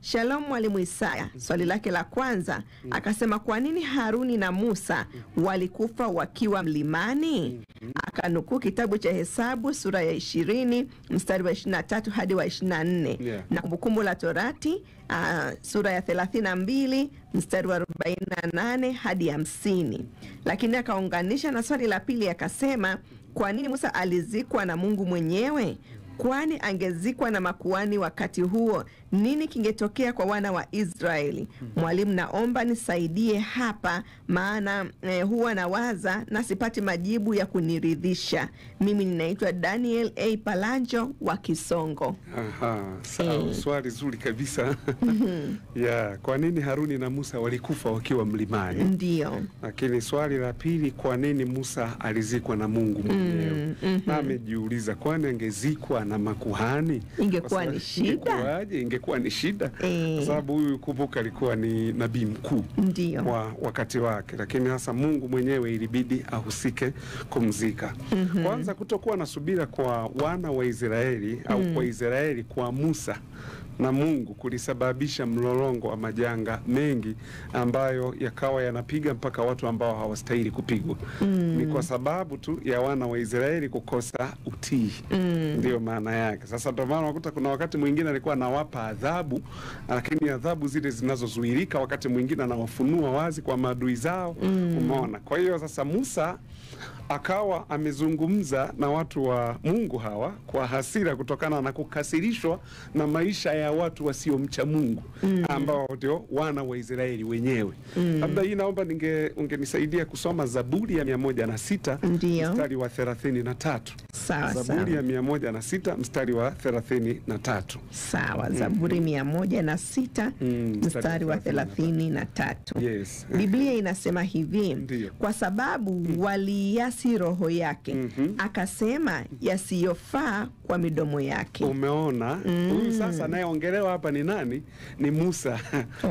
Shalom mwalimu Isaya. Swali lake la kwanza akasema, kwa nini Haruni na Musa walikufa wakiwa mlimani? Akanukuu kitabu cha Hesabu sura ya 20 mstari wa 23 hadi wa 24 na Kumbukumbu la Torati sura ya 32 mstari wa 48 hadi 50. Lakini akaunganisha na swali la pili akasema, kwa nini Musa alizikwa na Mungu mwenyewe? Kwani angezikwa na makuhani wakati huo, nini kingetokea kwa wana wa Israeli? Mwalimu, naomba nisaidie hapa, maana huwa nawaza na sipati majibu ya kuniridhisha. Mimi ninaitwa Daniel A. Palanjo wa Kisongo. Sawa, swali zuri kabisa. Kwa nini Haruni na Musa walikufa wakiwa mlimani? Ndio. Lakini swali la pili, kwa nini Musa alizikwa na Mungu mwenyewe? Na amejiuliza, kwani angezikwa na makuhani ingekuwa ni shida? Ingekuwa ni shida kwa sababu huyu, kumbuka, alikuwa ni nabii mkuu wa wakati wake, lakini hasa Mungu mwenyewe ilibidi ahusike kumzika. Kwanza, kutokuwa na subira kwa wana wa Israeli au kwa Israeli kwa Musa na Mungu kulisababisha mlolongo wa majanga mengi ambayo yakawa yanapiga mpaka watu ambao hawastahili kupigwa. Ni kwa sababu tu ya wana wa Israeli kukosa utii. Ndio maana yake. Sasa ndio maana unakuta kuna wakati mwingine alikuwa anawapa adhabu, lakini adhabu zile zinazozuilika wakati mwingine anawafunua wazi kwa maadui zao. Umeona? Kwa hiyo sasa Musa akawa amezungumza na watu wa Mungu hawa kwa hasira kutokana na kukasirishwa na maisha ya watu wasiomcha Mungu ambao ndio wana wa Israeli wenyewe. Labda hii naomba ungenisaidia kusoma Zaburi ya 106 mstari wa 33. Sawa, Zaburi ya 106 mstari wa 33. Sawa, Zaburi 106 mstari wa 33. Yes. Biblia inasema hivi, kwa sababu waliasi roho yake, akasema yasiyofaa kwa midomo yake. Umeona? Huyu sasa anayeongelewa hapa ni nani? Ni Musa.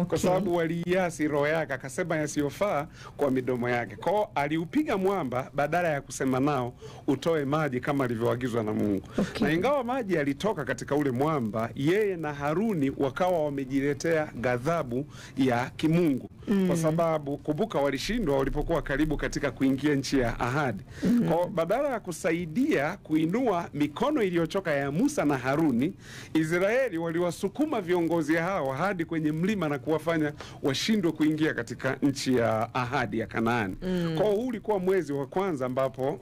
Kwa sababu waliasi roho yake, akasema yasiyofaa kwa midomo yake. Kwa aliupiga mwamba badala ya kusema nao utoe maji kama alivyoagizwa na Mungu. Na ingawa maji yalitoka katika ule mwamba, yeye na Haruni wakawa wamejiletea ghadhabu ya kimungu. Kwa sababu kumbuka, walishindwa walipokuwa karibu katika kuingia nchi ya ahadi. Kwa badala ya kusaidia kuinua mikono iliyochoka ya Musa na Haruni, Israeli waliwasukuma viongozi hao hadi kwenye mlima na kuwafanya washindwe kuingia katika nchi ya ahadi ya Kanaani. Kwa huu ulikuwa mwezi wa kwanza ambapo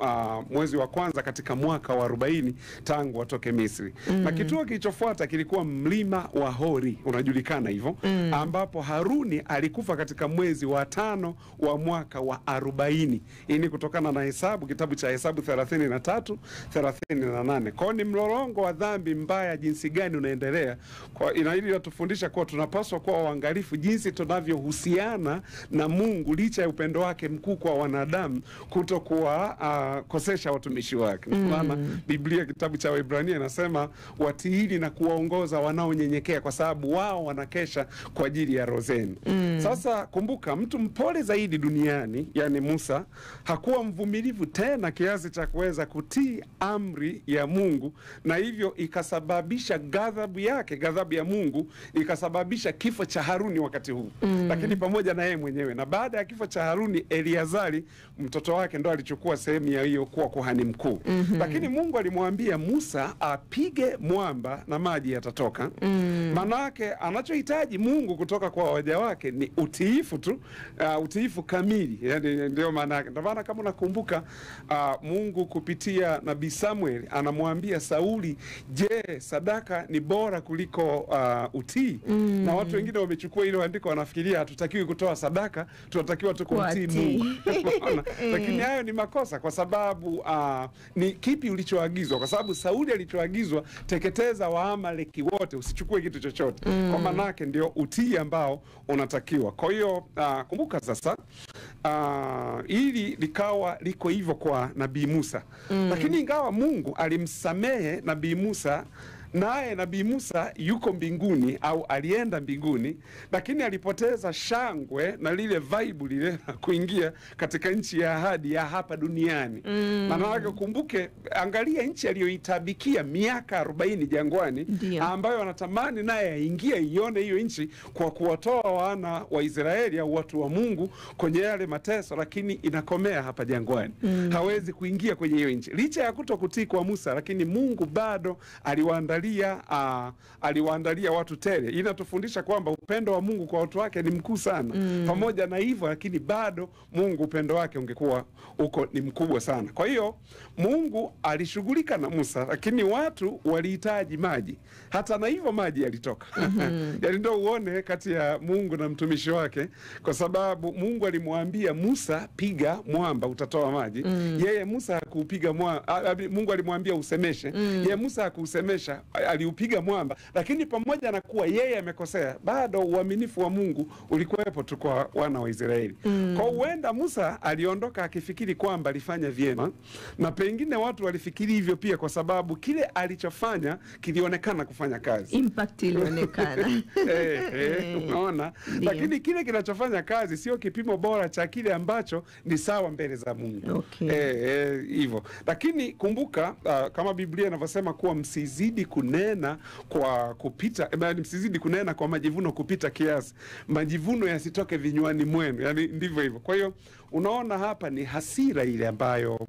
mwezi wa kwanza katika mwaka wa 40 tangu watoke Misri. Na kituo kilichofuata kilikuwa mlima wa Hori, unajulikana hivyo, ambapo Haruni alikufa katika mwezi wa 5 wa mwaka wa 40. Hii ni kutokana na Hesabu, kitabu cha Hesabu 33 38. Kwa ni mlolongo wa dhambi mbaya jinsi gani unaendelea. Kwa hili linatufundisha kuwa tunapaswa kuwa waangalifu jinsi tunavyohusiana na Mungu licha ya upendo wake mkuu kwa wanadamu, kutokuwa kosesha watumishi wake. Maana Biblia kitabu cha Waebrania inasema watiini na kuwaongoza wanaonyenyekea, kwa sababu wao wanakesha kwa ajili ya roho zenu. Sasa kumbuka, mtu mpole zaidi duniani, yani Musa, hakuwa mvumilivu tena kiasi cha kuweza kutii amri ya Mungu, na hivyo ikasababisha ghadhabu ya Mungu ikasababisha kifo cha Haruni wakati huu. Lakini pamoja na yeye mwenyewe, na baada ya kifo cha Haruni, Eliazari mtoto wake ndo alichukua sehemu ya hiyo kuwa kuhani mkuu. Lakini Mungu alimwambia Musa apige mwamba na maji yatatoka. Manake anachohitaji Mungu kutoka kwa waja wake ni utiifu tu, utiifu kamili. Yani ndio maana yake. Ndio maana kama unakumbuka, Mungu kupitia nabii Samuel anamwambia Sauli, je, sadaka ni bora kuliko utii? Na watu wengine wamechukua hilo andiko, wanafikiria hatutakiwi kutoa sadaka, tunatakiwa tu kumtii Mungu. Lakini hayo ni makosa, kwa sababu ni kipi ulichoagizwa? Kwa sababu Sauli alichoagizwa, teketeza Waamaleki wote, usichukue kitu chochote. Kwa maana yake ndio utii ambao unatakiwa. Kwa hiyo kumbuka sasa, ili likawa liko hivyo kwa nabii Musa. Lakini ingawa Mungu alimsamehe nabii Musa naye nabii Musa yuko mbinguni au alienda mbinguni, lakini alipoteza shangwe na lile vibe lile kuingia katika nchi ya ahadi ya hapa duniani. Maana yake kumbuke, angalia nchi aliyoitabikia miaka 40 jangwani, ambayo anatamani naye aingie ione hiyo nchi kwa kuwatoa wana wa Israeli au watu wa Mungu kwenye yale mateso, lakini inakomea hapa jangwani. Hawezi kuingia kwenye hiyo nchi. Licha ya kutokutii kwa Musa, lakini Mungu bado aliwaandalia watu tele. Inatufundisha kwamba upendo wa Mungu kwa watu wake ni mkuu sana. Pamoja na hivyo, lakini bado Mungu upendo wake ungekuwa uko ni mkubwa sana. Kwa hiyo Mungu alishughulika na Musa, lakini watu walihitaji maji. Hata na hivyo maji yalitoka. Yaani ndio uone kati ya Mungu na mtumishi wake, kwa sababu Mungu alimwambia Musa, piga mwamba utatoa maji. Yeye Musa hakupiga mwamba. Mungu alimwambia usemeshe. Yeye Musa hakusemesha, aliupiga mwamba. Lakini pamoja na kuwa yeye amekosea, bado uaminifu wa Mungu ulikuwepo tu kwa wana wa Israeli. Kwa huenda Musa aliondoka akifikiri kwamba alifanya vyema, na pengine watu walifikiri hivyo pia, kwa sababu kile alichofanya kilionekana kufanya kazi. Impact ilionekana. Unaona? Lakini kile kinachofanya kazi sio kipimo bora cha kile ambacho ni sawa mbele za Mungu. Hivyo. Lakini kumbuka, kama Biblia inavyosema kuwa msizidi kunena kwa kupita, msizidi kunena kwa majivuno kupita kiasi. Majivuno yasitoke vinywani mwenu. Yaani ndivyo hivyo. Kwa hiyo unaona hapa ni hasira ile ambayo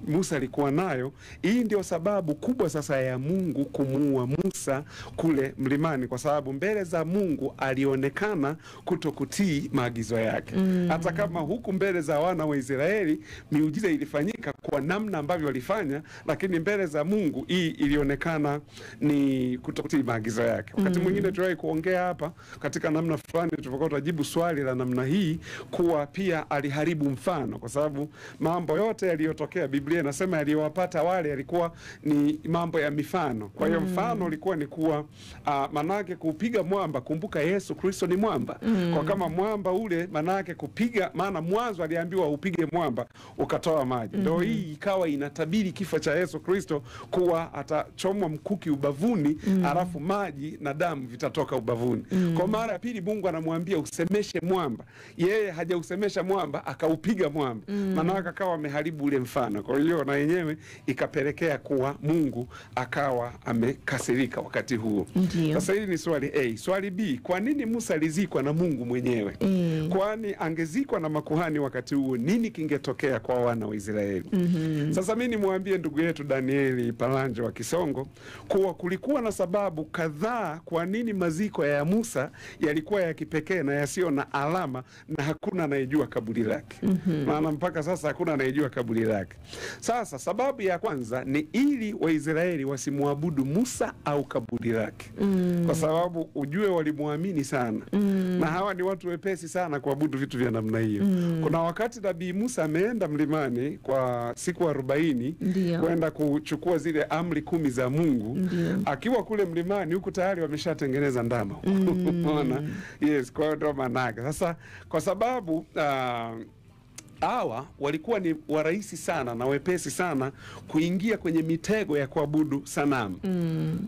Musa alikuwa nayo. Hii ndio sababu kubwa sasa ya Mungu kumuua Musa kule mlimani, kwa sababu mbele za Mungu alionekana kutokutii maagizo yake. Hata kama huku mbele za wana wa Israeli miujiza ilifanyika kwa namna ambavyo walifanya, lakini mbele za Mungu hii ilionekana ni kutokutii maagizo yake. Wakati mwingine tuwahi kuongea hapa katika namna fulani, tulipokuwa tunajibu swali la namna hii, kuwa pia aliharibu mfano, kwa sababu mambo yote yaliyotokea Biblia inasema yaliyowapata wale yalikuwa ni mambo ya mifano. Kwa hiyo mfano ulikuwa ni kuwa manake kupiga mwamba. Kumbuka Yesu Kristo ni mwamba. Kwa kama mwamba ule manake kupiga, maana mwanzo aliambiwa upige mwamba ukatoa maji. Ndio hii ikawa inatabiri kifo cha Yesu Kristo, kuwa atachomwa mkuki ubavuni, alafu maji na damu vitatoka ubavuni. Kwa mara ya pili Mungu anamwambia usemeshe mwamba. Yeye hajausemesha mwamba, akaupiga mwamba. Manaka akawa ameharibu ule mfano. Kwa hiyo na yenyewe ikapelekea kuwa Mungu akawa amekasirika wakati huo. Sasa hili ni swali A. Swali B, kwa nini Musa alizikwa na Mungu mwenyewe? Kwani angezikwa na makuhani wakati huo, nini kingetokea kwa wana wa Israeli? Sasa mimi nimwambie ndugu yetu Danieli Palanje wa Kisongo kuwa kulikuwa na sababu kadhaa kwa nini maziko ya Musa yalikuwa ya kipekee na yasio na alama, na hakuna anayejua kaburi lake. Maana mpaka sasa hakuna anayejua kaburi lake. Sasa sababu ya kwanza ni ili Waisraeli wasimwabudu Musa au kaburi lake. Kwa sababu ujue walimwamini sana. Na hawa ni watu wepesi sana kuabudu vitu vya namna hiyo. Kuna wakati nabii Musa ameenda mlimani kwa siku 40 kwenda kuchukua zile amri 10 za Mungu. Akiwa kule mlimani huku tayari wameshatengeneza ndama. Unaona? Yes, kwa ndo manaka. Sasa kwa sababu hawa walikuwa ni warahisi sana na wepesi sana kuingia kwenye mitego ya kuabudu sanamu.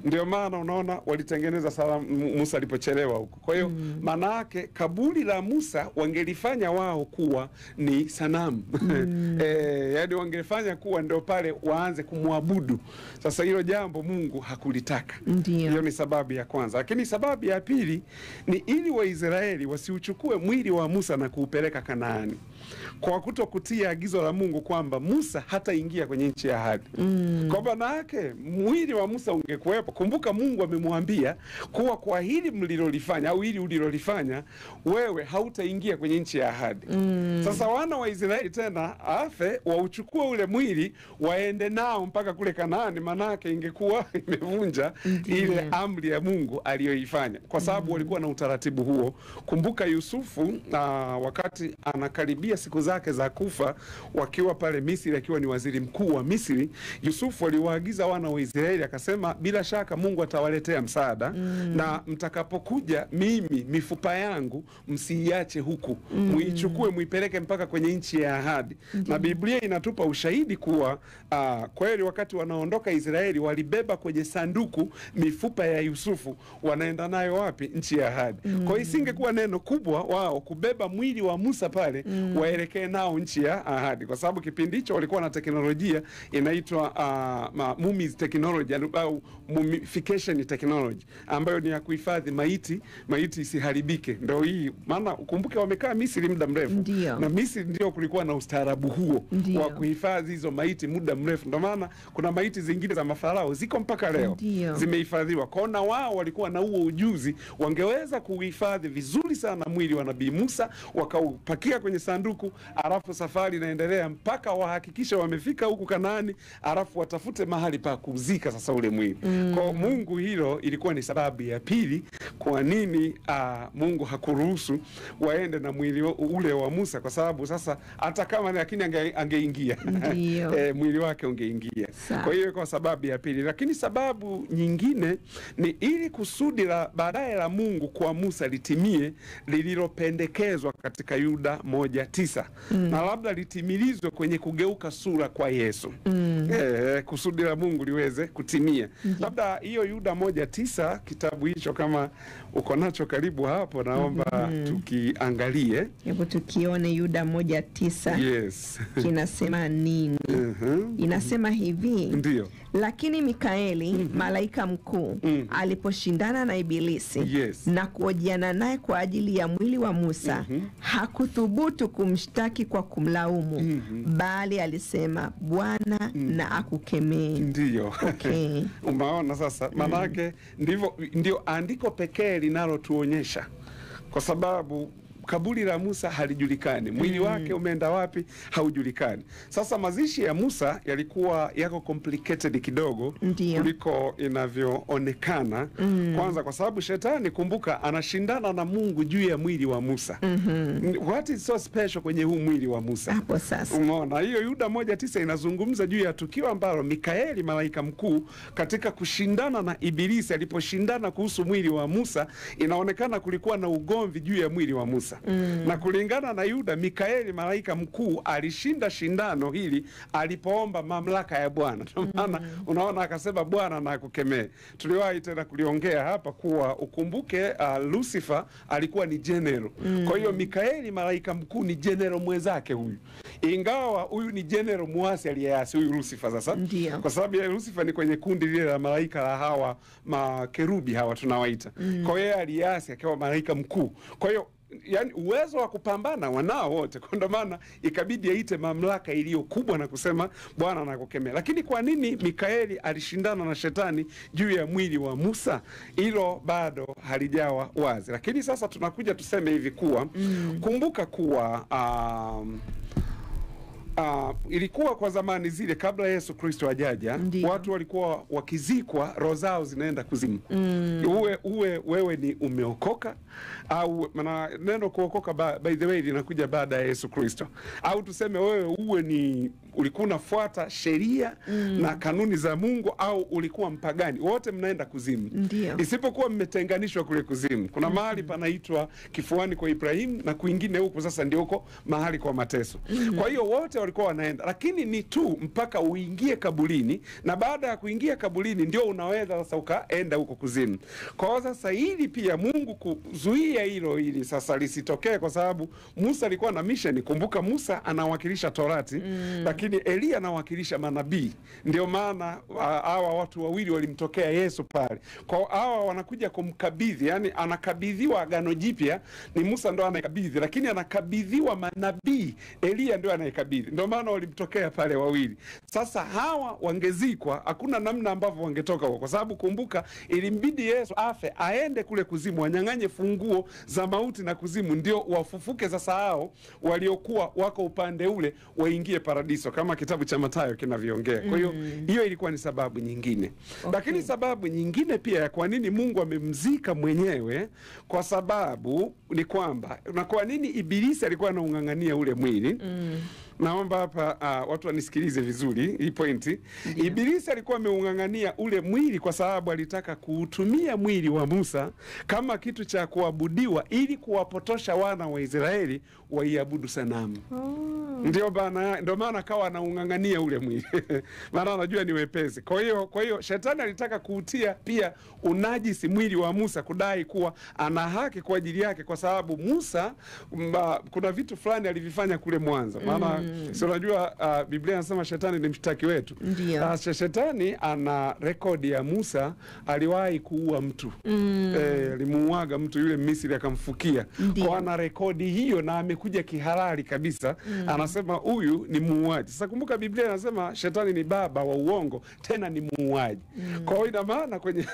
Ndio maana unaona walitengeneza sanamu Musa alipochelewa huko. Kwa hiyo maana yake kaburi la Musa wangelifanya wao kuwa ni sanamu. Yaani wangelifanya kuwa ndio pale waanze kumwabudu. Sasa hilo jambo Mungu hakulitaka. Hiyo ni sababu ya kwanza. Lakini sababu ya pili ni ili Waisraeli wasiuchukue mwili wa Musa na kuupeleka Kanaani, kwa kutokutia agizo la Mungu kwamba Musa hataingia kwenye nchi ya ahadi. Kwa maana yake mwili wa Musa ungekuwepo. Kumbuka Mungu amemwambia kuwa kwa hili mlilolifanya au hili ulilolifanya wewe hautaingia kwenye nchi ya ahadi. Sasa wana wa Israeli tena afe wauchukue ule mwili waende nao mpaka kule Kanaani, manake ingekuwa imevunja ile amri ya Mungu aliyoifanya, kwa sababu walikuwa na utaratibu huo. Kumbuka Yusufu wakati anakaribia siku zake zake za kufa, wakiwa pale Misri, akiwa ni waziri mkuu wa Misri, Yusufu aliwaagiza wana wa Israeli akasema, bila shaka Mungu atawaletea msaada, na mtakapokuja mimi mifupa yangu msiiache huku, muichukue muipeleke mpaka kwenye nchi ya ahadi. Na Biblia inatupa ushahidi kuwa kweli wakati wanaondoka Israeli walibeba kwenye sanduku mifupa ya Yusufu, wanaenda nayo wapi? Nchi ya ahadi. Kwa hiyo isingekuwa neno kubwa wao kubeba mwili wa Musa pale waelekee nao nchi ya ahadi, kwa sababu kipindi hicho walikuwa na teknolojia inaitwa mummies technology au mummification technology, ambayo ni ya kuhifadhi maiti isiharibike. Ndio hii maana ukumbuke wamekaa Misri muda mrefu, na Misri ndio kulikuwa na ustaarabu huo wa kuhifadhi hizo maiti muda mrefu. Ndio maana kuna maiti zingine za mafarao ziko mpaka leo zimehifadhiwa. Kona wao walikuwa na huo ujuzi, wangeweza kuhifadhi vizuri sana mwili wa Nabii Musa, wakaupakia kwenye sanduku, alafu safari inaendelea mpaka wahakikisha wamefika huku Kanaani, alafu watafute mahali pa kuzika sasa ule mwili. Kwa Mungu hilo ilikuwa ni sababu ya pili kwa nini Mungu hakuruhusu waende na mwili ule wa Musa, kwa sababu sasa hata kama lakini angeingia mwili wake ungeingia. Kwa hiyo kwa sababu ya pili. Lakini sababu nyingine ni ili kusudi la baadaye la Mungu kwa Musa litimie, lililopendekezwa katika Yuda 1:9 na labda litimilizwe kwenye kugeuka sura kwa Yesu. Kusudi la Mungu liweze kutimia. Labda hiyo Yuda 1:9, kitabu hicho kama uko nacho karibu hapo, naomba tukiangalie. Hebu tukione Yuda 1:9. Yes. Kinasema nini? Inasema hivi. Ndio. Lakini Mikaeli malaika mkuu aliposhindana na Ibilisi na kuojiana naye kwa ajili ya mwili wa Musa, hakuthubutu kumshtaki kwa kumlaumu, bali alisema, Bwana na akukemee. Ndio. Okay. Umeona sasa, manake ndio andiko pekee linalotuonyesha, kwa sababu kaburi la Musa halijulikani, mwili wake umeenda wapi haujulikani. Sasa mazishi ya Musa yalikuwa yako complicated kidogo kuliko inavyoonekana. Kwanza kwa sababu shetani, kumbuka, anashindana na Mungu juu ya mwili wa Musa. What is so special kwenye huu mwili wa Musa? Hapo sasa. Umeona, hiyo Yuda 1:9 inazungumza juu ya tukio ambalo Mikaeli malaika mkuu katika kushindana na Ibilisi, aliposhindana kuhusu mwili wa Musa, inaonekana kulikuwa na ugomvi juu ya mwili wa Musa. Na kulingana na Yuda, Mikaeli malaika mkuu alishinda shindano hili alipoomba mamlaka ya Bwana. Maana unaona akasema, Bwana na akukemee. Tuliwahi tena kuliongea hapa kuwa ukumbuke Lucifer alikuwa ni general. Kwa hiyo Mikaeli malaika mkuu ni general mwenzake huyu. Ingawa huyu ni general muasi aliyeasi huyu Lucifer sasa. Kwa sababu ya Lucifer ni kwenye kundi lile la malaika la hawa makerubi hawa tunawaita. Kwa hiyo aliasi akawa malaika mkuu. Kwa hiyo yani uwezo wa kupambana wanao wote, kwa ndo maana ikabidi aite mamlaka iliyo kubwa na kusema Bwana anakukemea. Lakini kwa nini Mikaeli alishindana na shetani juu ya mwili wa Musa? Hilo bado halijawa wazi. Lakini sasa tunakuja tuseme hivi kuwa kumbuka kuwa ilikuwa kwa zamani zile kabla Yesu Kristo hajaja, watu walikuwa wakizikwa, roho zao zinaenda kuzimu. Wewe ni umeokoka au maana neno kuokoka by the way linakuja baada ya Yesu Kristo, au tuseme wewe ni ulikuwa unafuata sheria na kanuni za Mungu, au ulikuwa mpagani, wote mnaenda kuzimu. Isipokuwa mmetenganishwa kule kuzimu. Kuna mahali panaitwa kifuani kwa Ibrahimu, na kuingine huko sasa ndio huko mahali kwa mateso. Kwa hiyo wote walikuwa wanaenda, lakini ni tu mpaka uingie kaburini, na baada ya kuingia kaburini ndio unaweza sasa ukaenda huko kuzimu. Kwa sasa hili pia Mungu kuzuia hilo ili sasa lisitokee, kwa sababu Musa alikuwa na mission. Kumbuka Musa anawakilisha Torati, lakini Elia anawakilisha manabii. Ndio maana hawa watu wawili walimtokea Yesu pale. Kwa hawa wanakuja kumkabidhi, yani anakabidhiwa Agano Jipya, ni Musa ndo anayekabidhi, lakini anakabidhiwa manabii, Elia ndio anayekabidhi. Ndio maana walimtokea pale wawili. Sasa hawa wangezikwa, hakuna namna ambavyo wangetoka huko, kwa sababu kumbuka ilimbidi Yesu afe aende kule kuzimu, wanyang'anye funguo za mauti na kuzimu, ndio wafufuke sasa hao waliokuwa wako upande ule waingie paradiso. Kristo kama kitabu cha Mathayo kinavyoongea. Kwa hiyo hiyo ilikuwa ni sababu nyingine. Lakini sababu nyingine pia ya kwa nini Mungu amemzika mwenyewe, kwa sababu ni kwamba, na kwa nini Ibilisi alikuwa anaung'ang'ania ule mwili. Naomba hapa watu wanisikilize vizuri hii pointi. Ibilisi alikuwa ameung'ang'ania ule mwili kwa sababu alitaka kuutumia mwili wa Musa kama kitu cha kuabudiwa ili kuwapotosha wana wa Israeli waiabudu sanamu. Ndio maana kawa anaung'ang'ania ule mwili. Maana anajua ni wepesi. Kwa hiyo shetani alitaka kuutia pia unajisi mwili wa Musa, kudai kuwa ana haki kwa ajili yake, kwa sababu Musa kuna vitu fulani alivifanya kule mwanzo. Maana si unajua Biblia inasema shetani ni mshtaki wetu. Shetani ana rekodi ya Musa, aliwahi kuua mtu. Alimuuaga mtu, yule Misri akamfukia. Kwa ana rekodi hiyo na amekuja kihalali kabisa. Anasema huyu ni muuaji. Sasa kumbuka Biblia inasema shetani ni baba wa uongo, tena ni muuaji. Kwa hiyo ina maana kwenye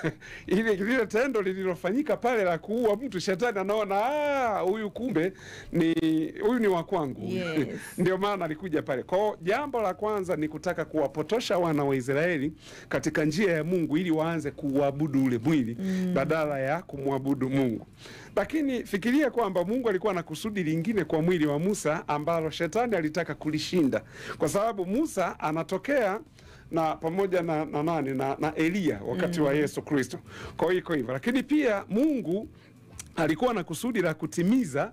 ile tendo lililofanyika pale la kuua mtu, shetani anaona huyu kumbe huyu ni wa kwangu. Ndio maana alikuja pale. Kwa hiyo jambo la kwanza ni kutaka kuwapotosha wana wa Israeli katika njia ya Mungu ili waanze kuabudu ule mwili badala ya kumwabudu Mungu. Lakini fikiria kwamba Mungu alikuwa na kusudi lingine kwa mwili wa Musa ambalo shetani alitaka kulishinda, kwa sababu Musa anatokea na pamoja na Elia wakati wa Yesu Kristo. Kwa hiyo hivyo, lakini pia Mungu alikuwa na kusudi la kutimiza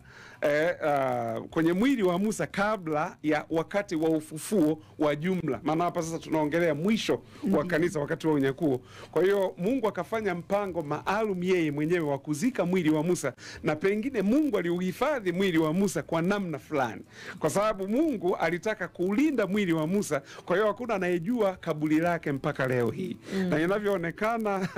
kwenye mwili wa Musa kabla ya wakati wa ufufuo wa jumla. Maana hapa sasa tunaongelea mwisho wa kanisa, wakati wa unyakuo. Kwa hiyo Mungu akafanya mpango maalum yeye mwenyewe wa kuzika mwili wa Musa, na pengine Mungu aliuhifadhi mwili wa Musa kwa namna fulani, kwa sababu Mungu alitaka kuulinda mwili wa Musa. Kwa hiyo hakuna anayejua kaburi lake mpaka leo hii. Na inavyoonekana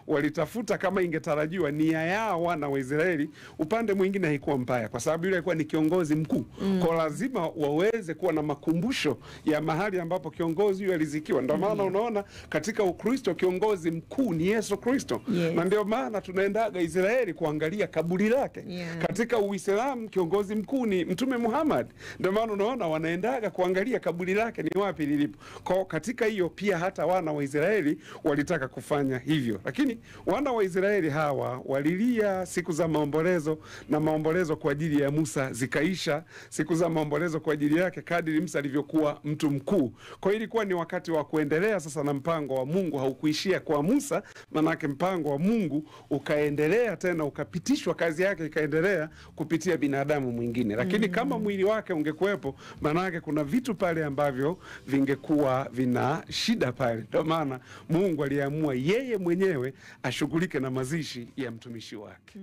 walitafuta, kama ingetarajiwa, nia yao wana wa Israeli upande mwingine haikuwa mbaya, kwa sababu yule alikuwa ni kiongozi mkuu. Kwa lazima waweze kuwa na makumbusho ya mahali ambapo kiongozi yule alizikiwa. Ndio maana unaona katika Ukristo kiongozi mkuu ni Yesu Kristo. Na ndio maana tunaendaga Israeli kuangalia kaburi lake. Katika Uislamu kiongozi mkuu ni Mtume Muhammad. Ndio maana unaona wanaendaga kuangalia kaburi lake ni wapi lilipo. Kwa katika hiyo pia hata wana wa Israeli walitaka kufanya hivyo. Lakini wana wa Israeli hawa walilia siku za maombolezo, na maombolezo kwa ajili ya Musa zikaisha. Siku za maombolezo kwa ajili yake kadiri Musa alivyokuwa mtu mkuu. Kwa hiyo ilikuwa ni wakati wa kuendelea sasa, na mpango wa Mungu haukuishia kwa Musa, manake mpango wa Mungu ukaendelea tena, ukapitishwa, kazi yake ikaendelea kupitia binadamu mwingine. Lakini kama mwili wake ungekuwepo, manake kuna vitu pale ambavyo vingekuwa vina shida pale. Ndio maana Mungu aliamua yeye mwenyewe ashughulike na mazishi ya mtumishi wake.